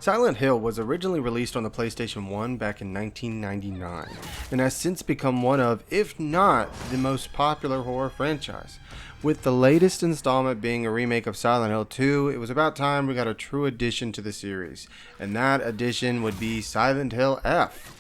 Silent Hill was originally released on the PlayStation 1 back in 1999 and has since become one of, if not the most popular horror franchise. With the latest installment being a remake of Silent Hill 2, it was about time we got a true addition to the series, and that addition would be Silent Hill F.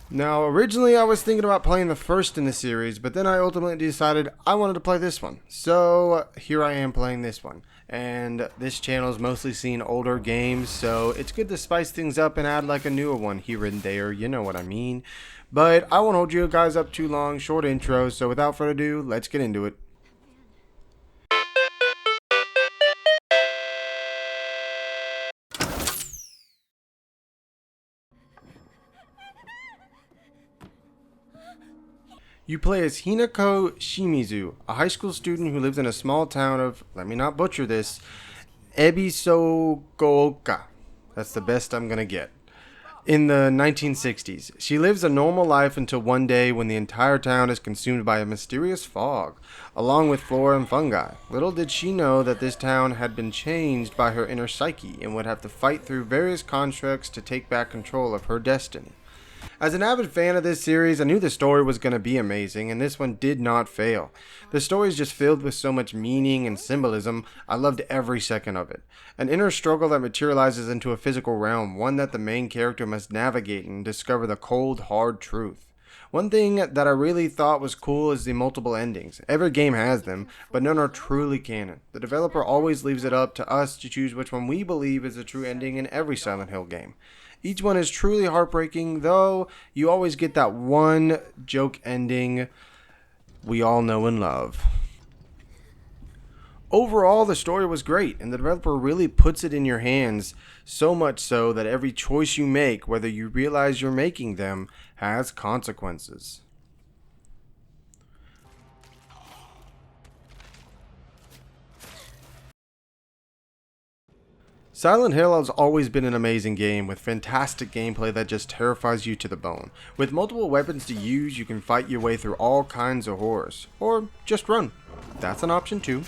Now, originally I was thinking about playing the first in the series, but then I ultimately decided I wanted to play this one. So here I am playing this one. And this channel is mostly seen older games, so it's good to spice things up and add like a newer one here and there, you know what I mean. But I won't hold you guys up too long, short intro, so without further ado, let's get into it. You play as Hinako Shimizu, a high school student who lives in a small town of, let me not butcher this, Ebisogooka. That's the best I'm gonna get. In the 1960s, she lives a normal life until one day when the entire town is consumed by a mysterious fog, along with flora and fungi. Little did she know that this town had been changed by her inner psyche and would have to fight through various constructs to take back control of her destiny. As an avid fan of this series, I knew the story was going to be amazing, and this one did not fail. The story is just filled with so much meaning and symbolism, I loved every second of it. An inner struggle that materializes into a physical realm, one that the main character must navigate and discover the cold, hard truth. One thing that I really thought was cool is the multiple endings. Every game has them, but none are truly canon. The developer always leaves it up to us to choose which one we believe is the true ending in every Silent Hill game. Each one is truly heartbreaking, though you always get that one joke ending we all know and love. Overall, the story was great, and the developer really puts it in your hands, so much so that every choice you make, whether you realize you're making them, has consequences. Silent Hill has always been an amazing game with fantastic gameplay that just terrifies you to the bone. With multiple weapons to use, you can fight your way through all kinds of horrors. Or just run. That's an option too.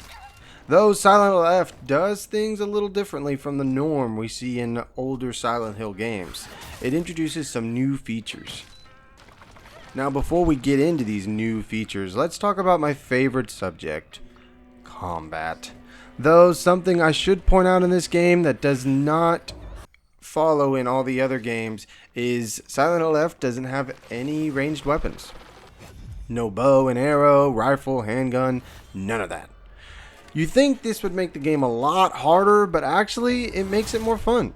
Though Silent Hill F does things a little differently from the norm we see in older Silent Hill games. It introduces some new features. Now before we get into these new features, let's talk about my favorite subject, combat. Though something I should point out in this game that does not follow in all the other games is Silent Hill F doesn't have any ranged weapons. No bow and arrow, rifle, handgun, none of that. You think this would make the game a lot harder, but actually it makes it more fun.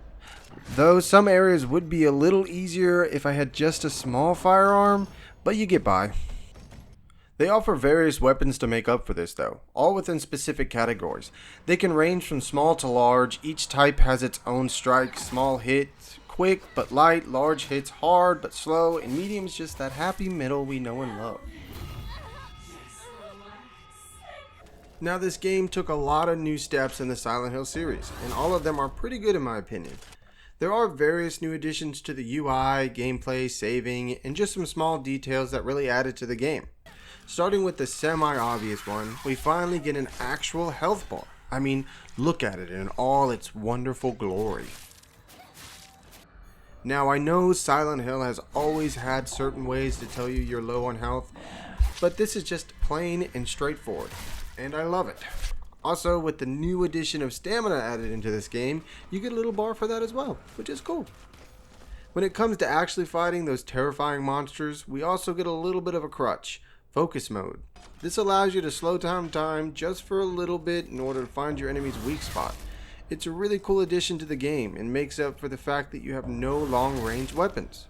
Though some areas would be a little easier if I had just a small firearm, but you get by. They offer various weapons to make up for this though, all within specific categories. They can range from small to large, each type has its own strike, small hits, quick but light, large hits hard but slow, and medium's just that happy middle we know and love. Now this game took a lot of new steps in the Silent Hill series, and all of them are pretty good in my opinion. There are various new additions to the UI, gameplay, saving, and just some small details that really added to the game. Starting with the semi-obvious one, we finally get an actual health bar. I mean, look at it in all its wonderful glory. Now I know Silent Hill has always had certain ways to tell you you're low on health, but this is just plain and straightforward, and I love it. Also, with the new addition of stamina added into this game, you get a little bar for that as well, which is cool. When it comes to actually fighting those terrifying monsters, we also get a little bit of a crutch. Focus mode. This allows you to slow down time just for a little bit in order to find your enemy's weak spot. It's a really cool addition to the game and makes up for the fact that you have no long range weapons.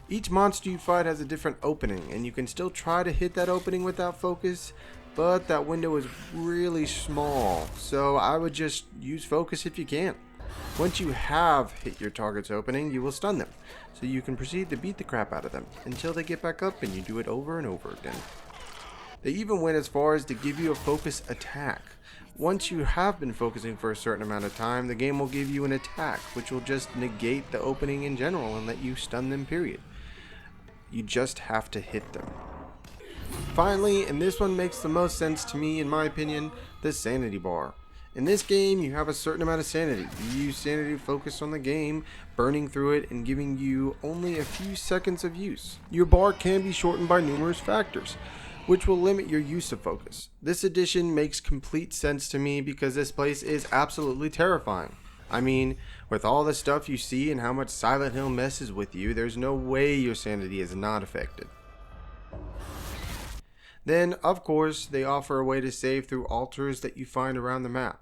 Each monster you fight has a different opening, and you can still try to hit that opening without focus, but that window is really small, so I would just use focus if you can. Once you have hit your target's opening, you will stun them, so you can proceed to beat the crap out of them until they get back up and you do it over and over again. They even went as far as to give you a focus attack. Once you have been focusing for a certain amount of time, the game will give you an attack, which will just negate the opening in general and let you stun them, period. You just have to hit them. Finally, and this one makes the most sense to me in my opinion, the sanity bar. In this game, you have a certain amount of sanity. You use sanity to focus on the game, burning through it and giving you only a few seconds of use. Your bar can be shortened by numerous factors, which will limit your use of focus. This addition makes complete sense to me because this place is absolutely terrifying. I mean, with all the stuff you see and how much Silent Hill messes with you, there's no way your sanity is not affected. Then, of course, they offer a way to save through altars that you find around the map.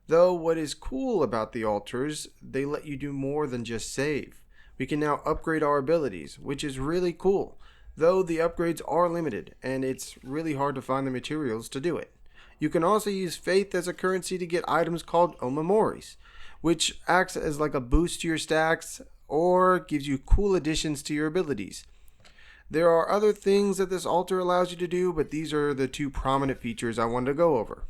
Though what is cool about the altars, they let you do more than just save. We can now upgrade our abilities, which is really cool, though the upgrades are limited and it's really hard to find the materials to do it. You can also use faith as a currency to get items called Omemories, which acts as like a boost to your stacks or gives you cool additions to your abilities. There are other things that this altar allows you to do, but these are the two prominent features I wanted to go over.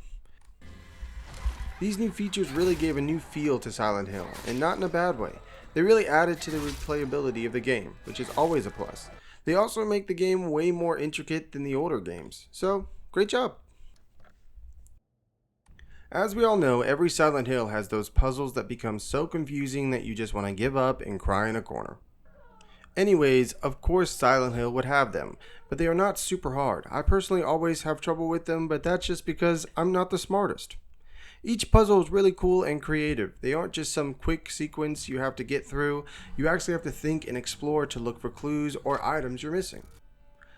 These new features really gave a new feel to Silent Hill, and not in a bad way. They really added to the replayability of the game, which is always a plus. They also make the game way more intricate than the older games, so great job! As we all know, every Silent Hill has those puzzles that become so confusing that you just want to give up and cry in a corner. Anyways, of course Silent Hill would have them, but they are not super hard. I personally always have trouble with them, but that's just because I'm not the smartest. Each puzzle is really cool and creative. They aren't just some quick sequence you have to get through. You actually have to think and explore to look for clues or items you're missing.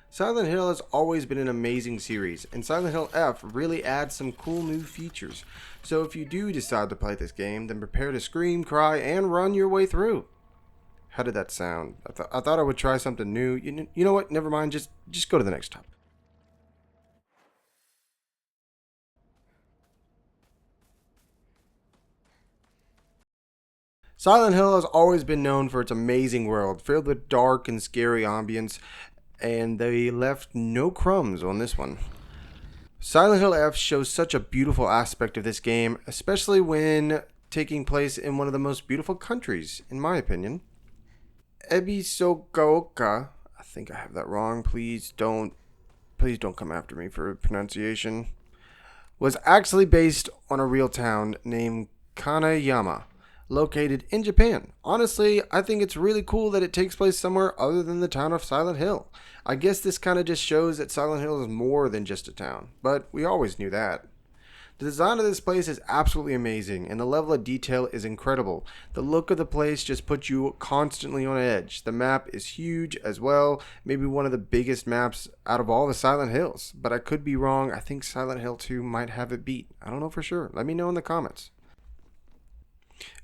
Silent Hill has always been an amazing series, and Silent Hill F really adds some cool new features. So if you do decide to play this game, then prepare to scream, cry, and run your way through. How did that sound? I thought I would try something new. You know what? Never mind. Just go to the next topic. Silent Hill has always been known for its amazing world, filled with dark and scary ambience, and they left no crumbs on this one. Silent Hill F shows such a beautiful aspect of this game, especially when taking place in one of the most beautiful countries, in my opinion. Ebisogaoka, I think I have that wrong, please don't come after me for pronunciation, was actually based on a real town named Kanayama, located in Japan. Honestly, I think it's really cool that it takes place somewhere other than the town of Silent Hill. I guess this kind of just shows that Silent Hill is more than just a town, but we always knew that. The design of this place is absolutely amazing, and the level of detail is incredible. The look of the place just puts you constantly on edge. The map is huge as well, maybe one of the biggest maps out of all the Silent Hills, but I could be wrong. I think Silent Hill 2 might have it beat. I don't know for sure. Let me know in the comments.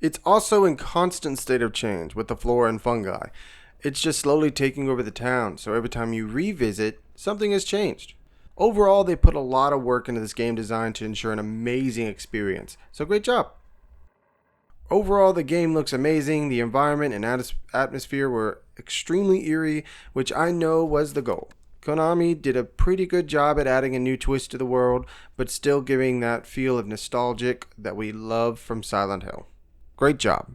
It's also in constant state of change with the flora and fungi. It's just slowly taking over the town, so every time you revisit, something has changed. Overall, they put a lot of work into this game design to ensure an amazing experience, so great job! Overall, the game looks amazing. The environment and atmosphere were extremely eerie, which I know was the goal. Konami did a pretty good job at adding a new twist to the world, but still giving that feel of nostalgic that we love from Silent Hill. Great job.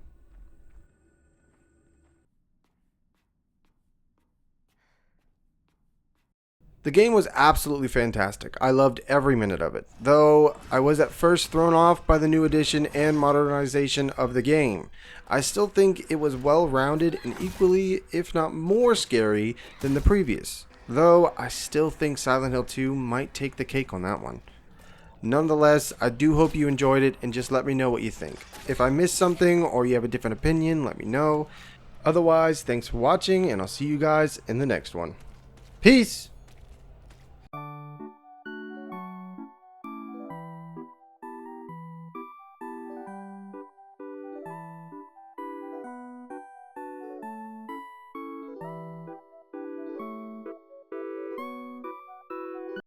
The game was absolutely fantastic. I loved every minute of it, though I was at first thrown off by the new addition and modernization of the game. I still think it was well-rounded and equally, if not more scary than the previous, though I still think Silent Hill 2 might take the cake on that one. Nonetheless, I do hope you enjoyed it, and just let me know what you think. If I missed something or you have a different opinion, let me know. Otherwise, thanks for watching, and I'll see you guys in the next one. Peace!